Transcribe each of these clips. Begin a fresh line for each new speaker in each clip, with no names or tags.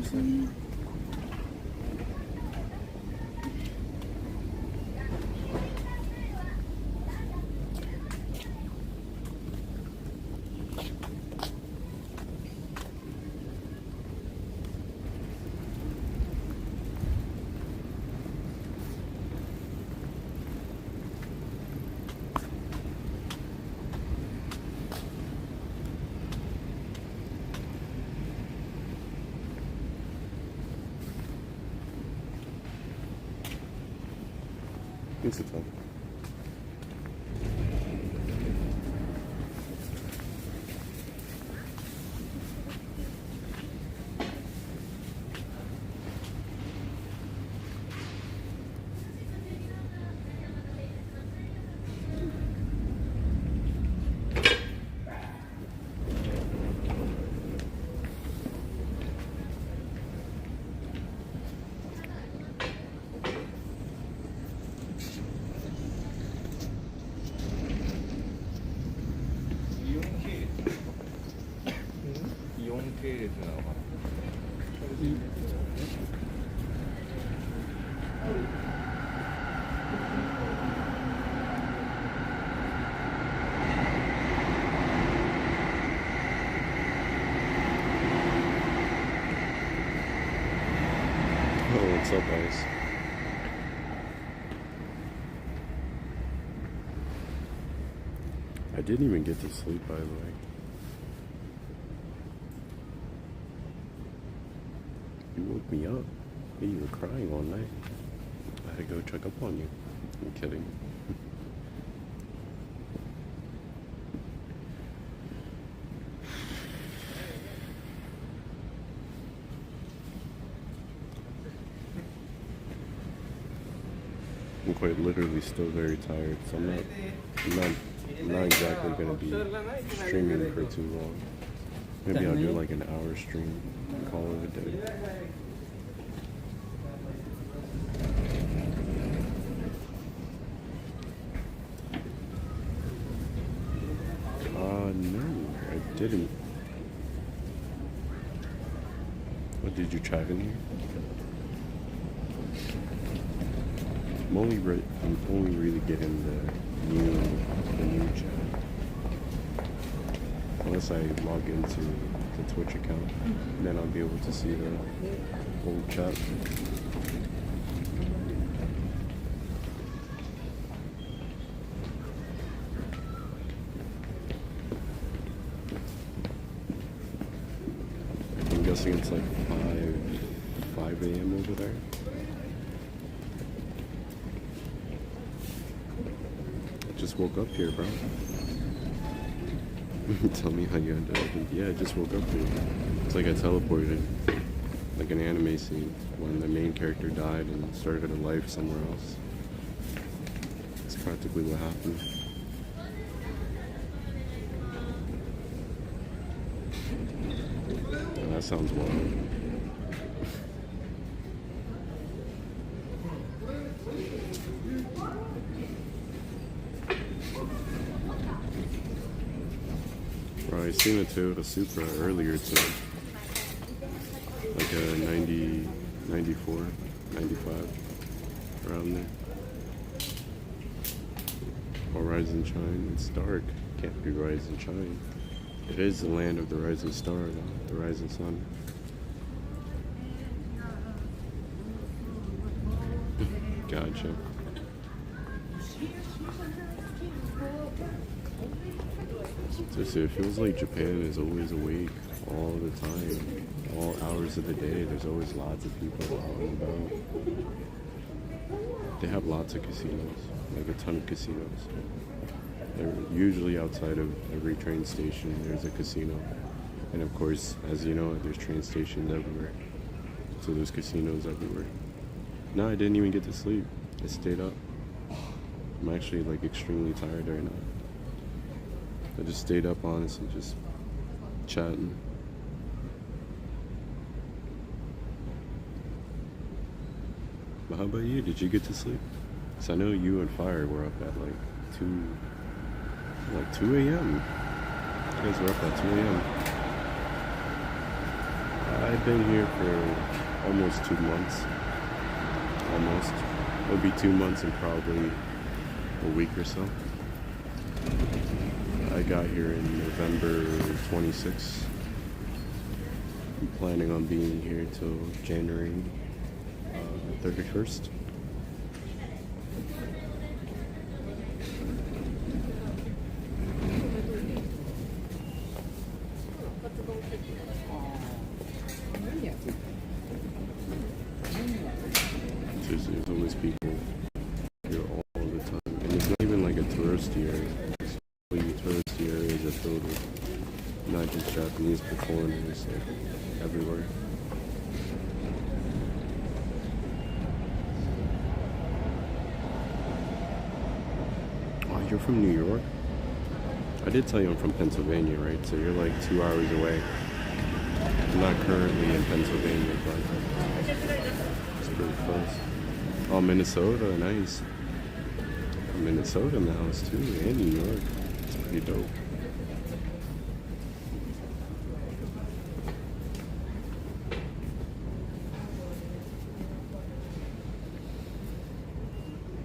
something. It's a fun. Oh, what's up, guys? I didn't even get to sleep, by the way. You woke me up. Hey, you were crying all night. I had to go check up on you. I'm kidding. I'm quite literally still very tired, so I'm not exactly gonna be streaming for too long. Maybe I'll do like an hour stream and call it a day. No, I didn't. What, did you chat in here? I'm only really getting the new chat. Unless I log into the Twitch account, then I'll be able to see the old chat. I'm guessing it's like 5 a.m. over there. Just woke up here, bro. Tell me how you ended up. Yeah, I just woke up here. It's like I teleported, like an anime scene when the main character died and started a life somewhere else. That's practically what happened. Oh, that sounds wild. I seen a Toyota Supra earlier today, like a 90, 94, 95, around there. Or rise and shine. It's dark. Can't be rise and shine. It is the land of the rising star, though, the rising sun. Gotcha. Seriously, it feels like Japan is always awake all the time, all hours of the day. There's always lots of people out and about. They have lots of casinos, like a ton of casinos. They're usually outside of every train station, there's a casino. And of course, as you know, there's train stations everywhere. So there's casinos everywhere. No, I didn't even get to sleep. I stayed up. I'm actually like extremely tired right now. I just stayed up, honestly, just chatting. But how about you? Did you get to sleep? Because I know you and Fire were up at like 2 a.m. You guys were up at 2 a.m. I've been here for almost 2 months. Almost. It'll be 2 months in probably a week or so. I got here in November 26th. I'm planning on being here till January 31st. There's always people here all the time. And it's not even like a touristy area. The touristy areas are filled with not just Japanese performers, like everywhere. Oh, you're from New York? I did tell you I'm from Pennsylvania, right? So you're like 2 hours away. I'm not currently in Pennsylvania, but it's pretty close. Oh, Minnesota, nice. Minnesota in the house too, and New York. It's pretty dope.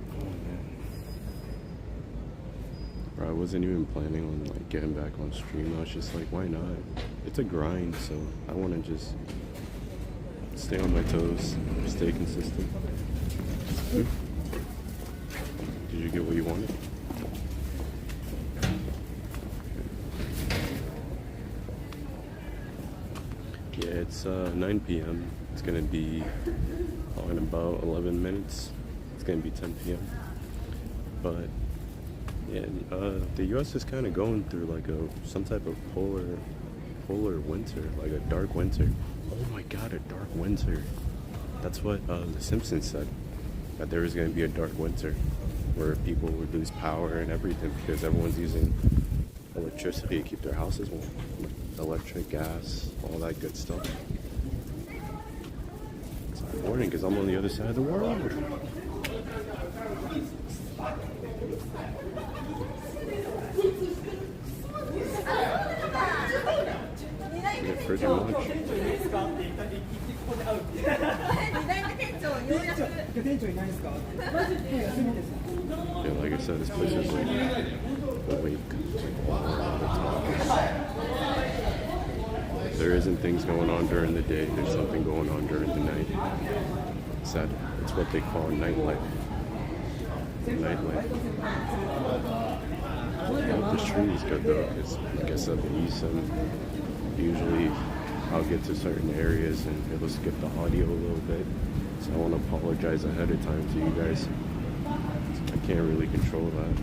Oh man. Bro, I wasn't even planning on like getting back on stream. I was just like, why not? It's a grind, so I want to just stay on my toes, stay consistent. Did you get what you wanted? Yeah, it's 9 p.m. It's gonna be in about 11 minutes. It's gonna be 10 p.m. But yeah, the U.S. is kind of going through like some type of polar winter, like a dark winter. Oh my God, a dark winter. That's what The Simpsons said. That there was going to be a dark winter where people would lose power and everything because everyone's using electricity to keep their houses warm. Electric, gas, all that good stuff. It's important because I'm on the other side of the world. Yeah, pretty much. Yeah, like I said, this place is like awake all the time. If there isn't things going on during the day, there's something going on during the night. It's what they call nightlife. Nightlife. Yeah, this tree is good though, because like I said, the east and usually I'll get to certain areas and it'll skip the audio a little bit. So I want to apologize ahead of time to you guys. I can't really control that.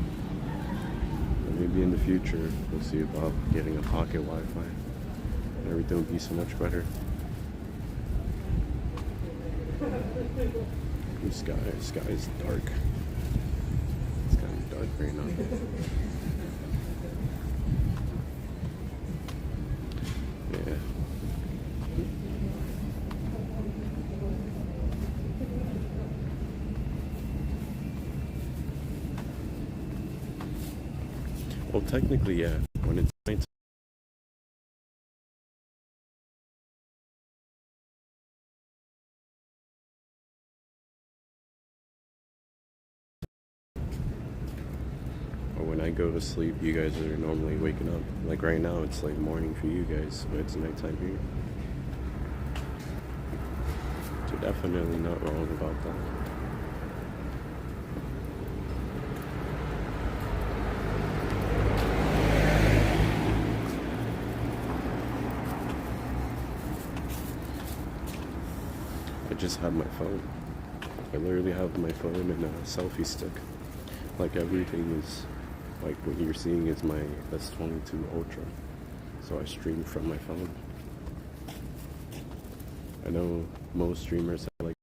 But maybe in the future we'll see about getting a pocket Wi-Fi. And everything will be so much better. The sky is dark. It's kind of dark right now. Yeah. Well, technically, yeah. When it's nighttime, or when I go to sleep, you guys are normally waking up. Like right now, it's like morning for you guys, but it's nighttime here. So definitely not wrong about that. I just have my phone. I literally have my phone and a selfie stick. Like everything is, like what you're seeing is my S22 Ultra. So I stream from my phone. I know most streamers have like,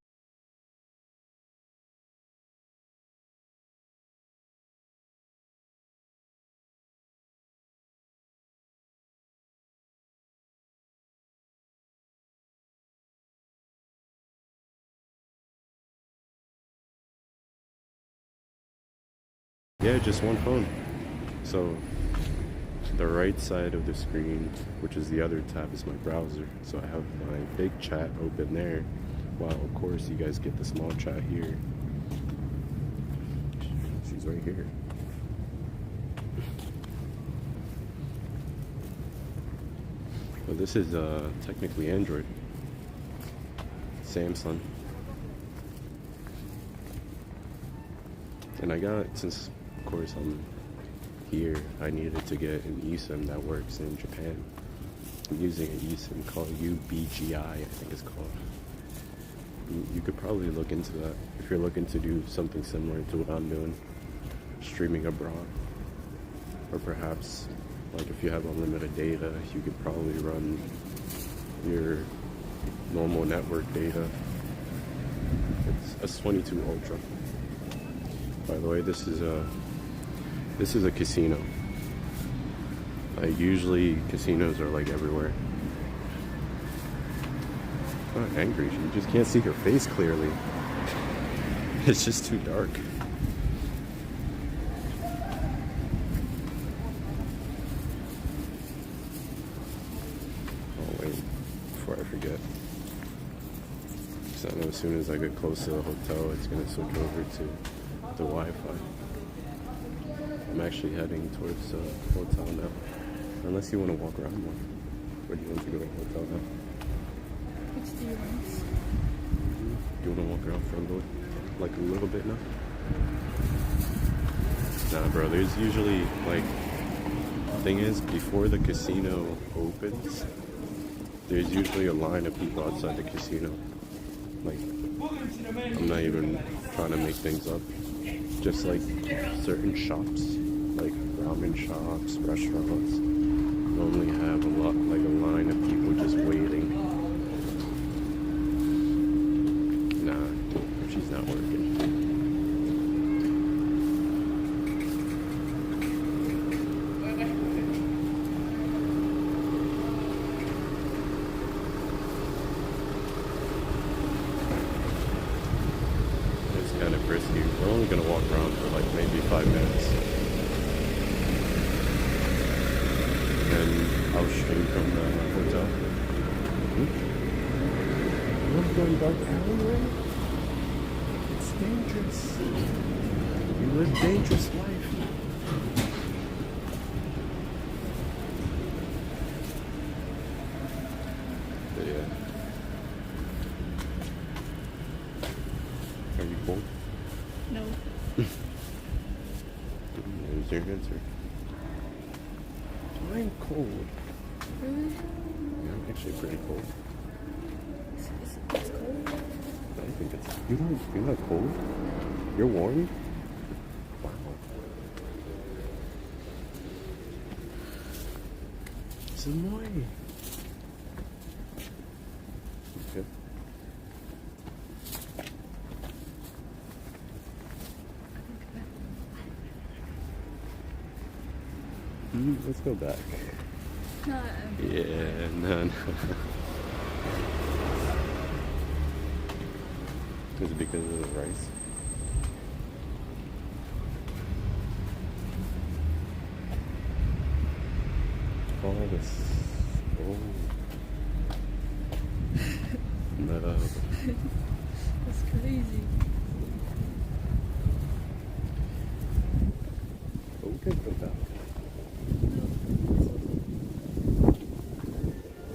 yeah, just one phone. So the right side of the screen, which is the other tab, is my browser. So I have my big chat open there, while of course you guys get the small chat here. She's right here. Well, this is technically Android. Samsung. And I got, since of course I'm here, I needed to get an eSIM that works in Japan. I'm using an eSIM called UBGI, I think it's called. You could probably look into that if you're looking to do something similar to what I'm doing, streaming abroad. Or perhaps, like if you have unlimited data, you could probably run your normal network data. It's S22 Ultra. By the way, this is a casino. Like usually casinos are like everywhere. I'm not angry, you just can't see her face clearly. It's just too dark. Oh wait, before I forget. Because I know as soon as I get close to the hotel, it's gonna switch over to the Wi-Fi. I'm actually heading towards the hotel now. Unless you want to walk around more. Where do you want to go to the hotel now?
Which do you want?
Do you want to walk around for a little, like a little bit now? Nah, bro. There's usually like, the thing is, before the casino opens, there's usually a line of people outside the casino. Like, I'm not even trying to make things up. Just like certain shops, like ramen shops, restaurants, normally have a line of people just waiting. Nah, she's not working. It's kind of frisky. We're only gonna walk around for like maybe 5 minutes. And I'll stream from the hotel. You want to go in dark alleyway? It's dangerous. You live dangerous life. But yeah. Are you cold?
No.
There's your answer. I'm cold.
Really?
Yeah, I'm actually pretty cold.
It's cold?
I think it's. You're not cold? You're warm? Wow. This is annoying. Okay. Let's go back.
No.
Yeah, no. Is it because of the rice? Oh, this. Oh. No.
That's crazy.
But we could go back.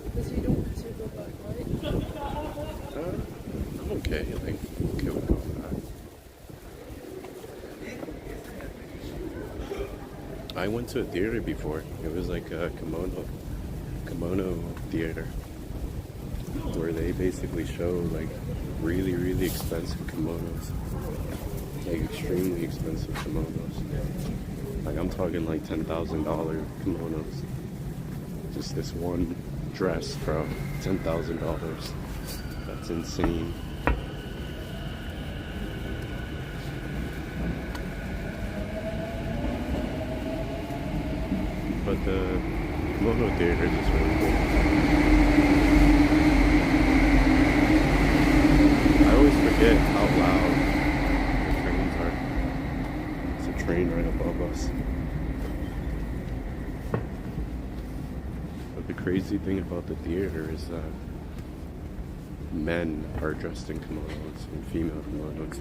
Because you don't want to go back, right?
I'm okay. I think I'm okay with going back. I went to a theater before. It was like a kimono theater, where they basically show like really, really expensive kimonos, like extremely expensive kimonos. Like I'm talking like $10,000 kimonos. Just this one dress, bro, $10,000. That's insane. But the kimono theater is just really cool. I always forget how loud the trains are. It's a train right above us. crazy thing about the theater is that men are dressed in kimonos and female kimonos,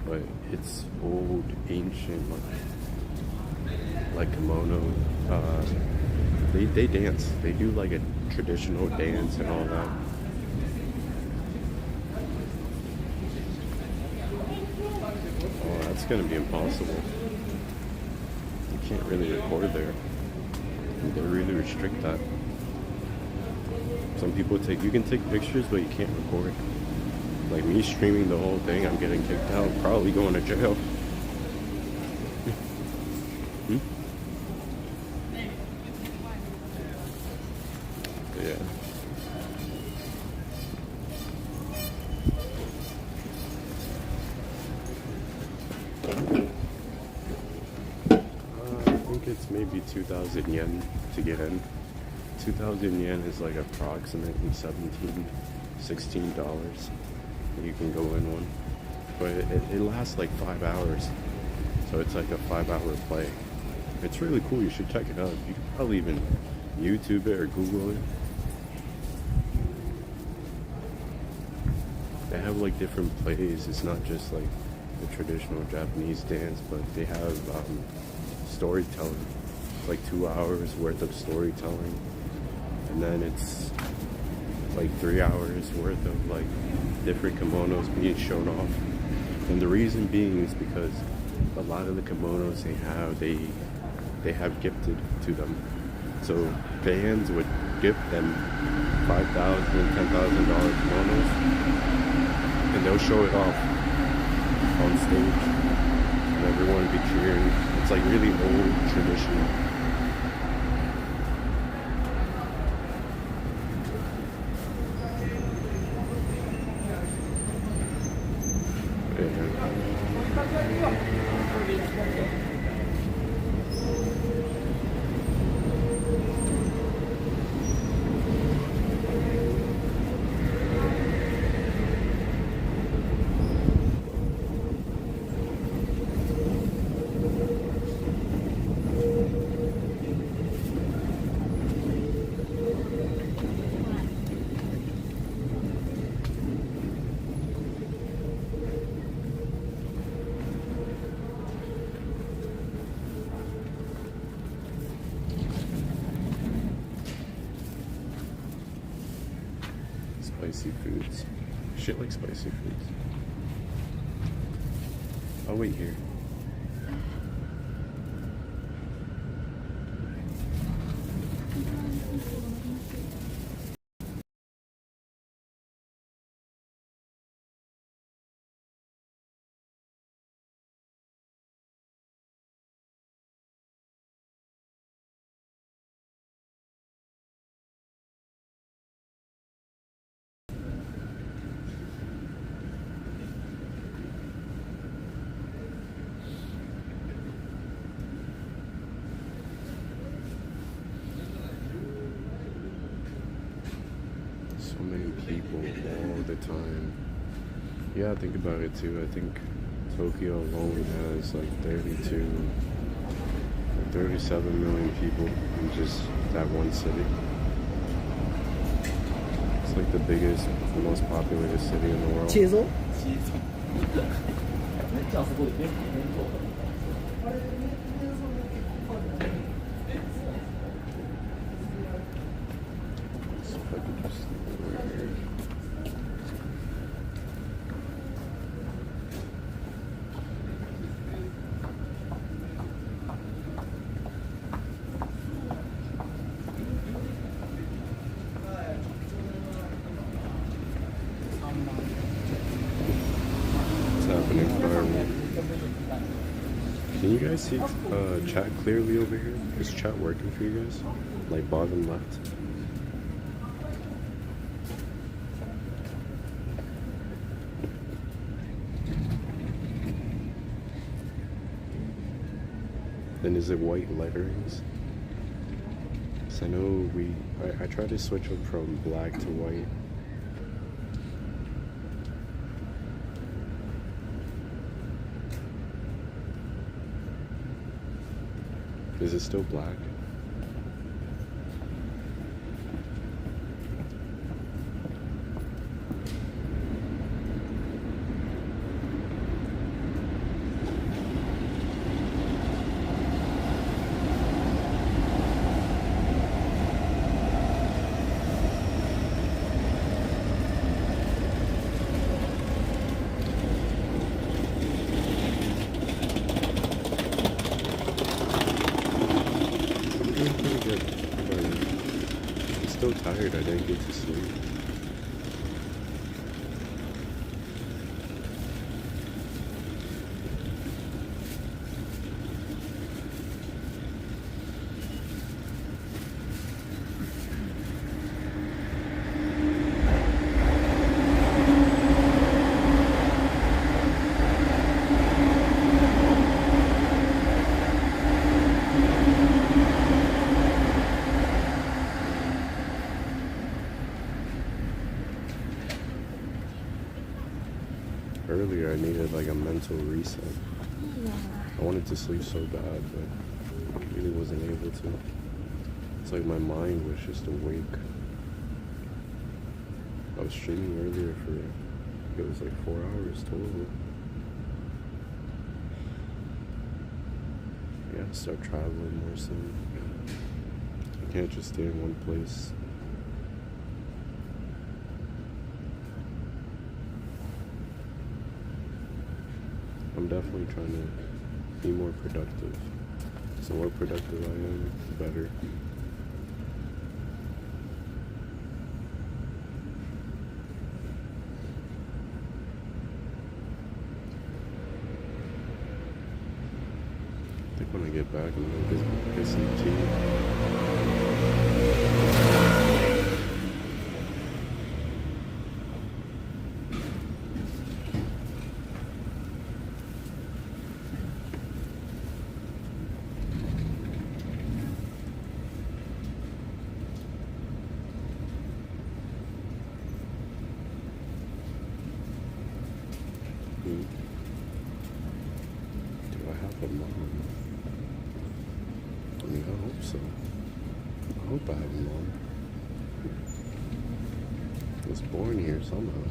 but it's old, ancient, like kimono. They dance. They do like a traditional dance and all that. Oh, that's gonna be impossible. You can't really record there. They really restrict that. Some people you can take pictures, but you can't record. Like me streaming the whole thing, I'm getting kicked out, probably going to jail. Hmm? Yeah. I think it's maybe 2,000 yen to get in. 2,000 yen is like approximately $16. You can go in one, but it lasts like 5 hours, so it's like a 5-hour play. It's really cool. You should check it out. You could probably even YouTube it or Google it. They have like different plays. It's not just like the traditional Japanese dance, but they have storytelling. It's like 2 hours worth of storytelling, and then it's like 3 hours worth of like different kimonos being shown off. And the reason being is because a lot of the kimonos they have gifted to them. So fans would gift them $5,000 and $10,000 kimonos, and they'll show it off on stage, and everyone would be cheering. It's like really old traditional. Spicy foods. Shit like spicy foods. I'll wait here. So many people all the time. Yeah, think about it too. I think Tokyo alone has like 32 or 37 million people in just that one city. It's like the biggest, the most populated city in the world.
Chisel?
Can you guys see chat clearly over here? Is chat working for you guys? Like bottom left? Then is it white letterings? Because I know I tried to switch them from black to white. Is it still black? so tired I didn't get to sleep. Earlier, I needed like a mental reset. I wanted to sleep so bad, but I really wasn't able to. It's like my mind was just awake. I was streaming earlier for, it was like 4 hours total. I gotta start traveling more soon. I can't just stay in one place. I'm definitely trying to be more productive. So the more productive I am, the better. I think when I get back, I'm gonna get some tea. Do I have a mom? I mean, I hope so. I hope I have a mom. I was born here somehow.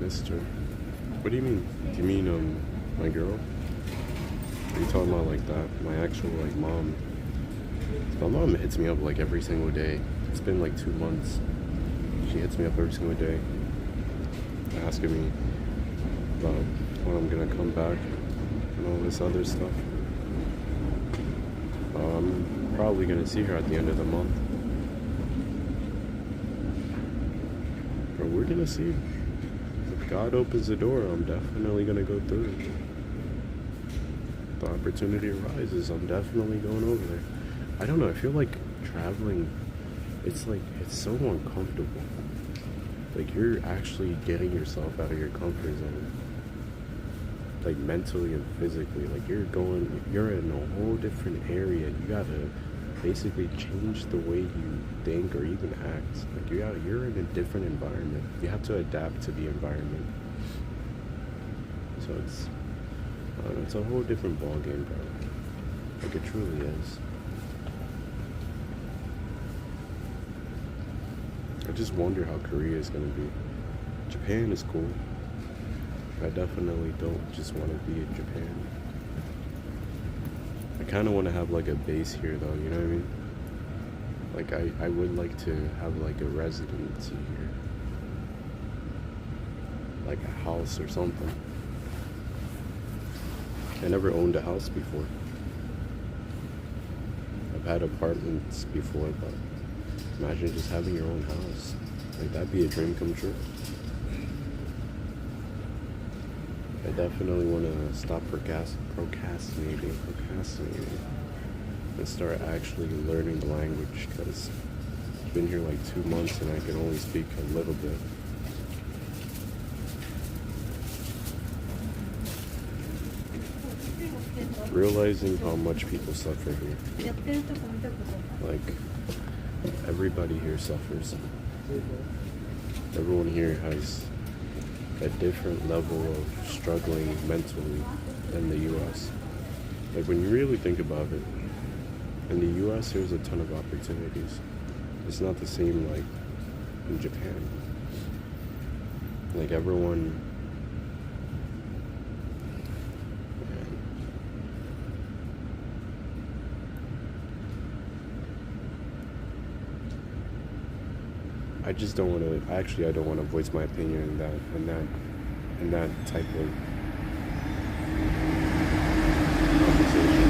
Mister. What do you mean? Do you mean my girl? Are you talking about like that? My actual like mom? My mom hits me up like every single day. It's been like 2 months. She hits me up every single day, asking me about when I'm gonna come back and all this other stuff. I'm probably gonna see her at the end of the month. But we're gonna see. If God opens the door, I'm definitely gonna go through it. If the opportunity arises, I'm definitely going over there. I don't know, I feel like traveling, it's so uncomfortable. Like you're actually getting yourself out of your comfort zone. Like mentally and physically. Like you're in a whole different area. You gotta basically change the way you think or even act. Like you're in a different environment. You have to adapt to the environment. So it's a whole different ball game, bro. Like it truly is. I just wonder how Korea is gonna be. Japan is cool. I definitely don't just want to be in Japan. I kind of want to have like a base here though, you know what I mean? Like I would like to have like a residency here. Like a house or something. I never owned a house before. I've had apartments before, but imagine just having your own house. Like that'd be a dream come true. I definitely want to stop procrastinating and start actually learning the language, because I've been here like 2 months and I can only speak a little bit. Realizing how much people suffer here. Like, everybody here suffers. Everyone here has a different level of struggling mentally than the US. Like when you really think about it, in the US there's a ton of opportunities. It's not the same like in Japan. Like everyone, I just don't want to. Actually, I don't want to voice my opinion in that type of conversation.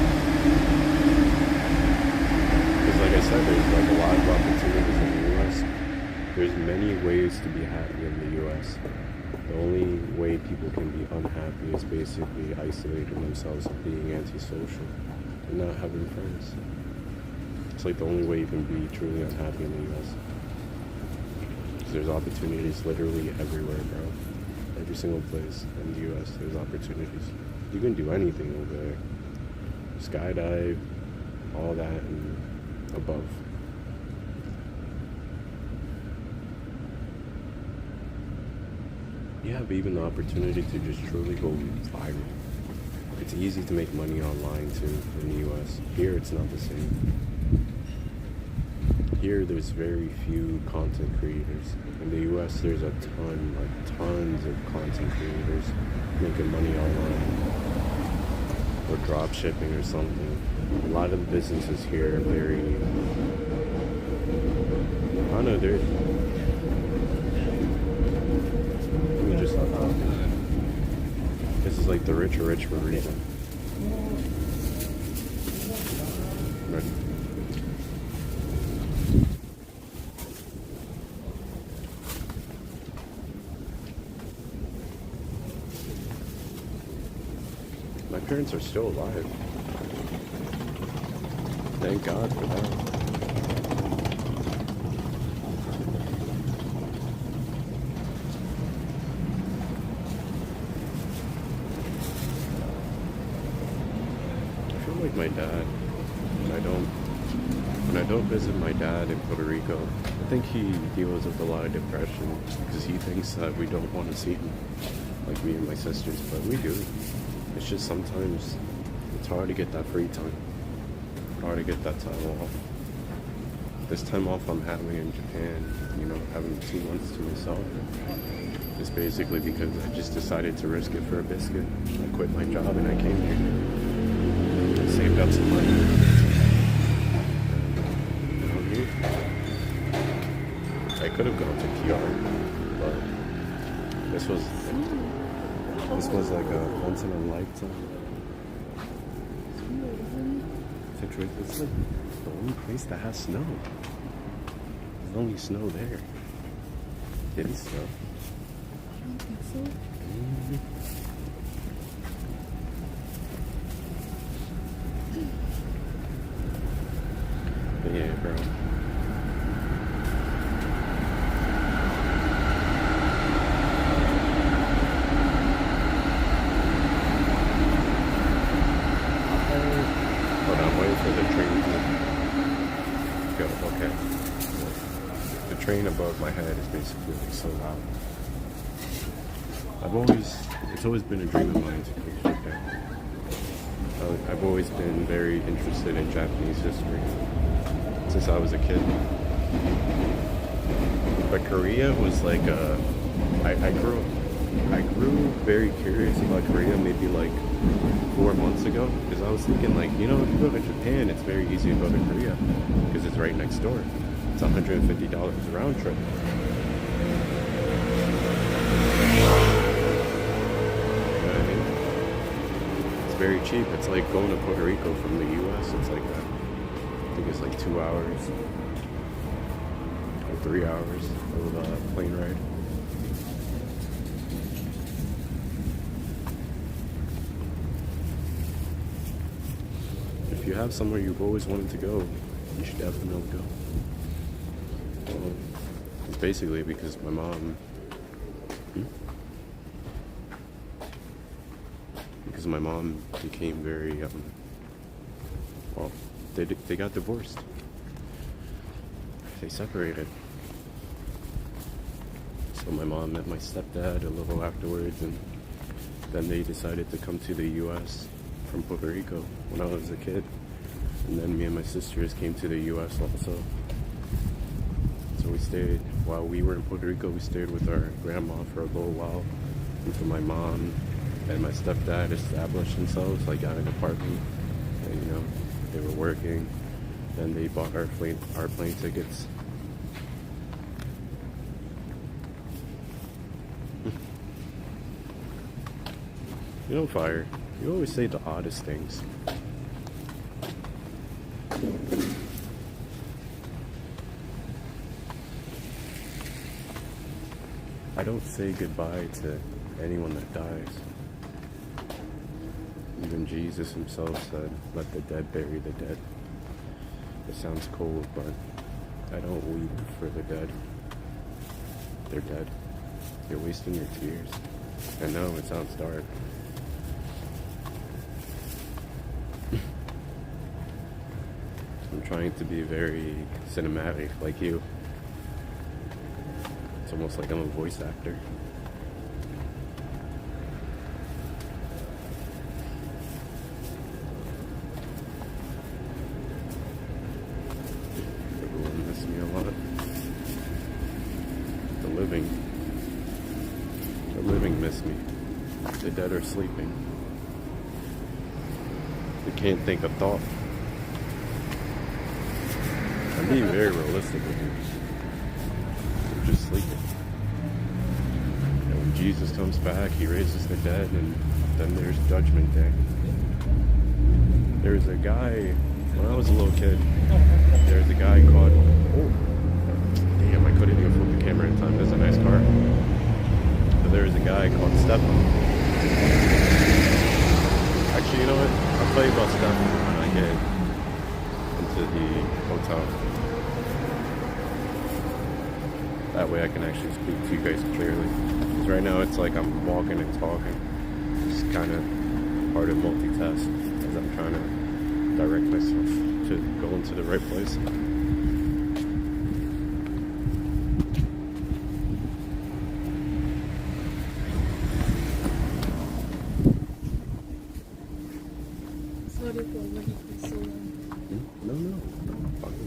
Because, like I said, there's like a lot of opportunities in the U.S. There's many ways to be happy in the U.S. The only way people can be unhappy is basically isolating themselves and being antisocial and not having friends. It's like the only way you can be truly unhappy in the U.S. There's opportunities literally everywhere, bro. Every single place in the U.S. there's opportunities. You can do anything over there. Skydive, all that, and above. You have even the opportunity to just truly go viral. It's easy to make money online too in the U.S. Here, it's not the same. Here, there's very few content creators. In the U.S., there's a ton, like tons of content creators making money online or drop shipping or something. A lot of the businesses here are very, I don't know, they're, let me just stop talking. This is like the rich are rich for a reason. Ready? My parents are still alive. Thank God for that. I feel like my dad, when I don't visit my dad in Puerto Rico, I think he deals with a lot of depression because he thinks that we don't want to see him, like me and my sisters, but we do. It's just sometimes it's hard to get that free time. Hard to get that time off. This time off I'm having in Japan, you know, having 2 months to myself, is basically because I just decided to risk it for a biscuit. I quit my job and I came here. I saved up some money. And I'm here. I could have gone to PR, but this was like a once in a lifetime situation. It's like the only place that has snow. There's only snow there. It is snow.
I don't think so.
But yeah, bro. Train above my head is basically like so loud. It's always been a dream of mine to go to Japan. I've always been very interested in Japanese history since I was a kid. But Korea was like I grew very curious about Korea maybe like 4 months ago because I was thinking like, you know, if you go to Japan, it's very easy to go to Korea because it's right next door. It's $150 round trip. You know what I mean? It's very cheap. It's like going to Puerto Rico from the U.S. It's like that. I think it's like 2 hours or 3 hours of a plane ride. If you have somewhere you've always wanted to go, you should definitely go. It's basically because my mom, because my mom became very, well, they got divorced. They separated. So my mom met my stepdad a little afterwards, and then they decided to come to the U.S. from Puerto Rico when I was a kid. And then me and my sisters came to the U.S. also. So we stayed, while we were in Puerto Rico, we stayed with our grandma for a little while until my mom and my stepdad established themselves, like got an apartment, and you know, they were working. Then they bought our plane tickets. You know, Fire, you always say the oddest things. I don't say goodbye to anyone that dies. Even Jesus himself said, let the dead bury the dead. It sounds cold, but I don't weep for the dead. They're dead. You're wasting your tears. I know, it sounds dark. I'm trying to be very cinematic like you. It's almost like I'm a voice actor. Everyone miss me a lot. The living miss me. The dead are sleeping. They can't think a thought. I'm being very realistic with you. They're just sleeping. And when Jesus comes back, he raises the dead, and then there's Judgment Day. There's a guy, when I was a little kid, there's a guy called, oh, damn, I couldn't even flip the camera in time. There's a nice car. But there was a guy called Stefan. Actually, you know what? I'll tell you about Stefan when I get into the hotel. That way I can actually speak to you guys clearly. Because right now it's like I'm walking and talking. It's kind of hard to multitask as I'm trying to direct myself to go into the right place.
Sorry for making it so long.
No. Fine.